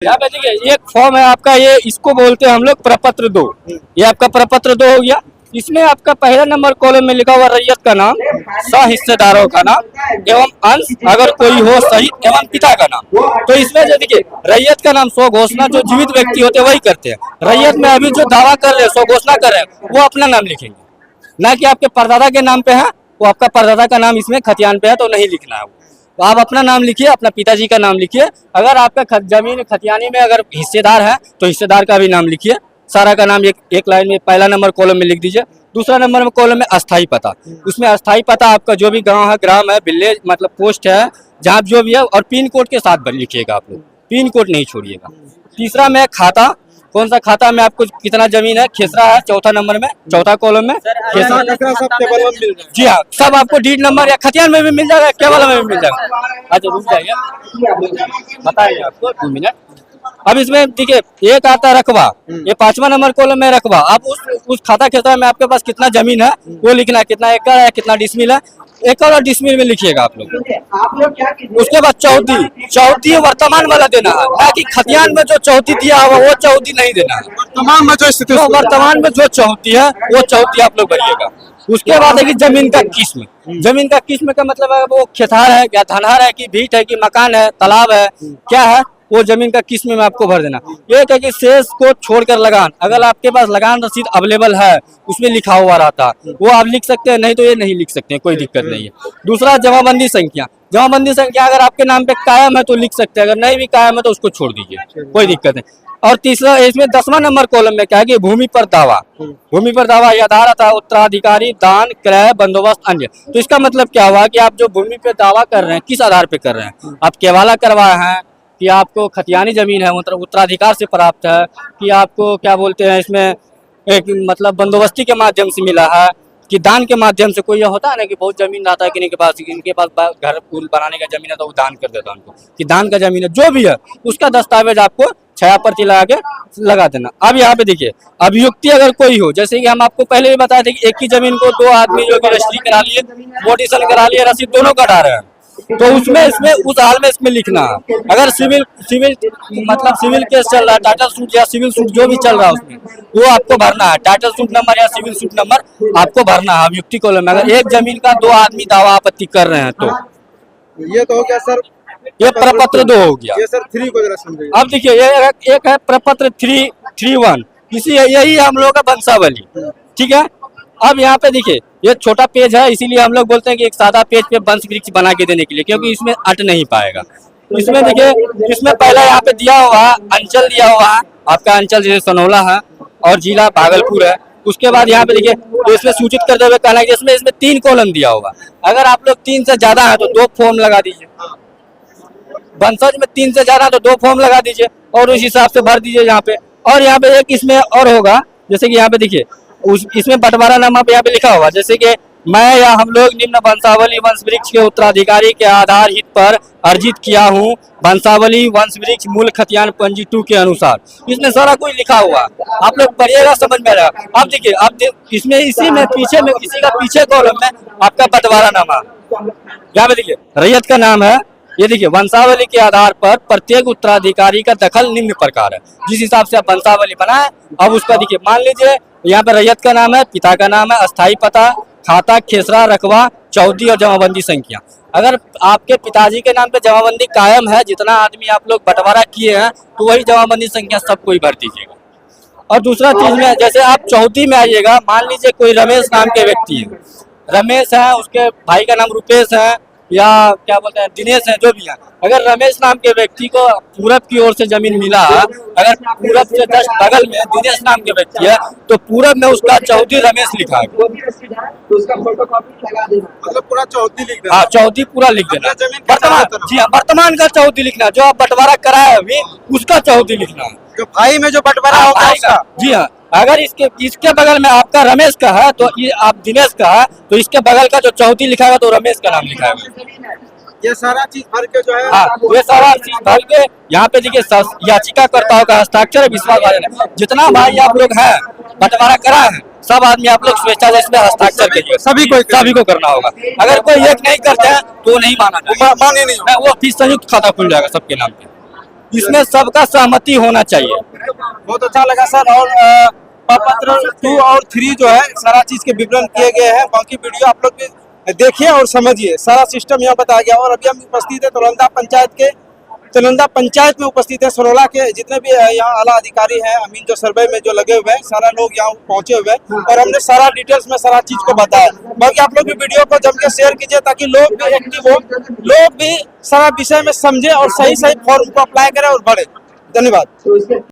यहाँ पे देखिए एक फॉर्म है आपका, ये इसको बोलते हैं हम लोग प्रपत्र 2। ये आपका प्रपत्र 2 हो गया। इसमें आपका पहला नंबर कॉलम में लिखा हुआ रैयत का नाम, सह हिस्सेदारों का नाम एवं अंश अगर कोई हो सहित एवं पिता का नाम। तो इसमें जो देखिए रैयत का नाम स्व घोषणा जो जीवित व्यक्ति होते हैं वही करते हैं। रैयत में अभी जो दावा कर रहे हैं, स्व घोषणा कर रहे हैं, वो अपना नाम लिखेंगे, ना कि आपके परदादा के नाम पे है। वो आपका परदादा का नाम इसमें खतियान पे है तो नहीं लिखना है। तो आप अपना नाम लिखिए, अपना पिताजी का नाम लिखिए। अगर आपका जमीन खतियानी में अगर हिस्सेदार है तो हिस्सेदार का भी नाम लिखिए। सारा का नाम एक लाइन में पहला नंबर कॉलम में लिख दीजिए। दूसरा नंबर में कॉलम में अस्थाई पता, उसमें अस्थाई पता आपका जो भी गांव है, ग्राम है, विलेज मतलब पोस्ट है, जहाँ जो भी है, और पिन कोड के साथ लिखिएगा। आप लोग पिन कोड नहीं छोड़िएगा। तीसरा में खाता, कौन सा खाता में आपको कितना जमीन है, खेसरा है चौथा नंबर में, चौथा कॉलम में खेसरा। जी हाँ, सब आपको डीड नंबर या खतियान में भी मिल जाएगा, केवल में भी मिल जाएगा। अच्छा रुक जाइए, बताएंगे आपको 2 मिनट। अब इसमें देखिए एक आता है रकबा, ये 5वां नंबर कॉलम में रकबा। आप उस खाता खेसरा में आपके पास कितना जमीन है वो लिखना है, कितना एकड़ है, कितना डिसमिल है, एकड़ और डिसमिल में लिखिएगा आप लोग। उसके बाद चौथी वर्तमान वाला देना है, ना कि खतियान में जो चौथी दिया हुआ वो चौथी नहीं देना है। वर्तमान में जो स्थिति, वर्तमान में जो चौथी है वो चौथी आप लोग भरिएगा। उसके बाद है कि जमीन का किस्म। जमीन का किस्म का मतलब है वो खेतार है या धनहार है कि भीट है कि मकान है, तालाब है, क्या है, वो जमीन का किस्म में आपको भर देना। एक है कि शेष को छोड़कर लगान, अगर आपके पास लगान रसीद अवेलेबल है, उसमें लिखा हुआ रहता, वो आप लिख सकते हैं, नहीं तो ये नहीं लिख सकते हैं, कोई दिक्कत नहीं है। दूसरा जमाबंदी संख्या, जमाबंदी संख्या अगर आपके नाम पे कायम है तो लिख सकते हैं, अगर नहीं भी कायम है तो उसको छोड़ दीजिए, कोई दिक्कत नहीं। और तीसरा इसमें 10वां नंबर कॉलम में क्या है कि भूमि पर दावा। भूमि पर दावा या आधार था उत्तराधिकारी, दान, क्रय, बंदोबस्त, अन्य। तो इसका मतलब क्या हुआ कि आप जो भूमि पे दावा कर रहे हैं किस आधार पे कर रहे हैं, आप केवाला करवाए हैं कि आपको खतियानी जमीन है उत्तराधिकार से प्राप्त है, कि आपको क्या बोलते हैं इसमें एक मतलब बंदोबस्ती के माध्यम से मिला है, कि दान के माध्यम से। कोई यह होता है ना कि बहुत जमीन रहता है कि इनके पास घर पुल बनाने का जमीन है तो वो दान कर देता है उनको, कि दान का जमीन है, जो भी है उसका दस्तावेज आपको छाया पर्ची लगा देना। अब यहाँ पे देखिए अभियुक्ति अगर कोई हो, जैसे कि हम आपको पहले भी बताए थे कि एक ही जमीन को 2 आदमी जो कि रजिस्ट्री करा लिए, मोटिशन करा लिए, रसीद दोनों कटा रहे हैं, तो उसमें इसमें उस हाल में इसमें लिखना है। अगर सिविल मतलब सिविल केस चल रहा है, टाइटल सूट या सिविल सूट जो भी चल रहा है उसमें वो आपको भरना है। टाइटल सूट नंबर या सिविल सूट नंबर आपको भरना है अभियुक्ति कॉलम में। अगर एक जमीन का 2 आदमी दावा आपत्ति कर रहे हैं तो ये तो हो गया सर, ये प्रपत्र 2 हो गया। ये सर 3 को जरा समझिए। अब देखिए ये एक है प्रपत्र 331, यही हम लोग का वंशावली, ठीक है। अब यहाँ पे देखिए ये छोटा पेज है, इसीलिए हम लोग बोलते हैं कि एक सादा पेज पे वंश वृक्ष बना के देने के लिए, क्योंकि इसमें अट नहीं पाएगा। इसमें देखिए इसमें पहले यहाँ पे दिया हुआ अंचल दिया हुआ है, आपका अंचल जैसे सनौला है और जिला भागलपुर है। उसके बाद यहाँ पे देखिए तो इसमें सूचित करते हुए कहना है कि इसमें 3 कॉलम दिया होगा। अगर आप लोग 3 से ज्यादा है तो 2 फॉर्म लगा दीजिए। वंशज में 3 से ज्यादा तो 2 फॉर्म लगा दीजिए और उस हिसाब से भर दीजिए यहाँ पे। और यहाँ पे एक इसमें और होगा, जैसे कि यहाँ पे देखिए इसमें बंटवारा नामा पे यहाँ पे लिखा होगा, जैसे कि मैं या हम लोग निम्न वंशावली वंश वृक्ष के उत्तराधिकारी के आधार हित पर अर्जित किया हूँ वंशावली वंश वृक्ष मूल खतियान पंजी 2 के अनुसार। इसमें सारा कुछ लिखा हुआ, आप लोग पढ़िएगा समझ में आएगा। अब देखिए अब इसमें इसी में पीछे में इसी का पीछे कॉलम में आपका बंटवारा नामा, यहाँ पे देखिए रैयत का नाम है। ये देखिए वंशावली के आधार पर प्रत्येक उत्तराधिकारी का दखल निम्न प्रकार है, जिस हिसाब से आप वंशावली बनाए। अब उसका देखिए मान लीजिए यहाँ पर रैयत का नाम है, पिता का नाम है, अस्थाई पता, खाता, खेसरा, रकबा, चौथी और जमाबंदी संख्या। अगर आपके पिताजी के नाम पे जमाबंदी कायम है, जितना आदमी आप लोग बंटवारा किए हैं, तो वही जमाबंदी संख्या सबको ही भर दीजिएगा। और दूसरा चीज में जैसे आप चौथी में आइएगा, मान लीजिए कोई रमेश नाम के व्यक्ति है, रमेश है, उसके भाई का नाम रुपेश है या क्या बोलते हैं दिनेश है, जो भी है। अगर रमेश नाम के व्यक्ति को पूरब की ओर से जमीन मिला, अगर पूरब से जस्ट बगल में दिनेश नाम के व्यक्ति है तो पूरब में उसका चौथी रमेश लिखा है, मतलब पूरा चौथी लिख देना। हाँ चौथी पूरा लिख देना। वर्तमान, जी हाँ वर्तमान का चौथी लिखना, जो आप बंटवारा कराए अभी उसका चौथी लिखना है। जो भाई में जो बंटवारा होगा उसका, जी हाँ। अगर इसके बगल में आपका रमेश का है तो ये आप दिनेश का है, तो इसके बगल का जो चौथी लिखा है तो रमेश का नाम लिखा है। ये सारा चीज भर के जो है, हाँ ये सारा चीज भर के यहाँ पे देखिए याचिकाकर्ताओं का हस्ताक्षर है, विश्वास वाले जितना भाई आप लोग हैं बंटवारा करा है, सब आदमी आप लोग स्वेच्छा से इसमें हस्ताक्षर करिए। सभी को करना होगा। अगर कोई एक नहीं करते हैं तो नहीं माना जाएगा, माने नहीं, वो फिर संयुक्त खाता खुल जाएगा सबके नाम पे। इसमें सबका सहमति होना चाहिए। बहुत अच्छा लगा सर। और प्रपत्र 2 और 3 जो है सारा चीज के विवरण किए गए हैं। बाकी वीडियो आप लोग भी देखिए और समझिए, सारा सिस्टम यहाँ बताया गया। और अभी हम उपस्थित है चलंदा पंचायत में उपस्थित है। सरोला के जितने भी यहाँ आला अधिकारी हैं, अमीन जो सर्वे में जो लगे हुए हैं, सारा लोग यहाँ पहुंचे हुए हैं और हमने सारा डिटेल्स में सारा चीज को बताया। बाकी आप लोग भी वीडियो को जम के शेयर कीजिए ताकि लोग भी एक्टिव हो, लोग भी सारा विषय में समझे और सही फॉर्म को अप्लाई करें और बढ़े। धन्यवाद।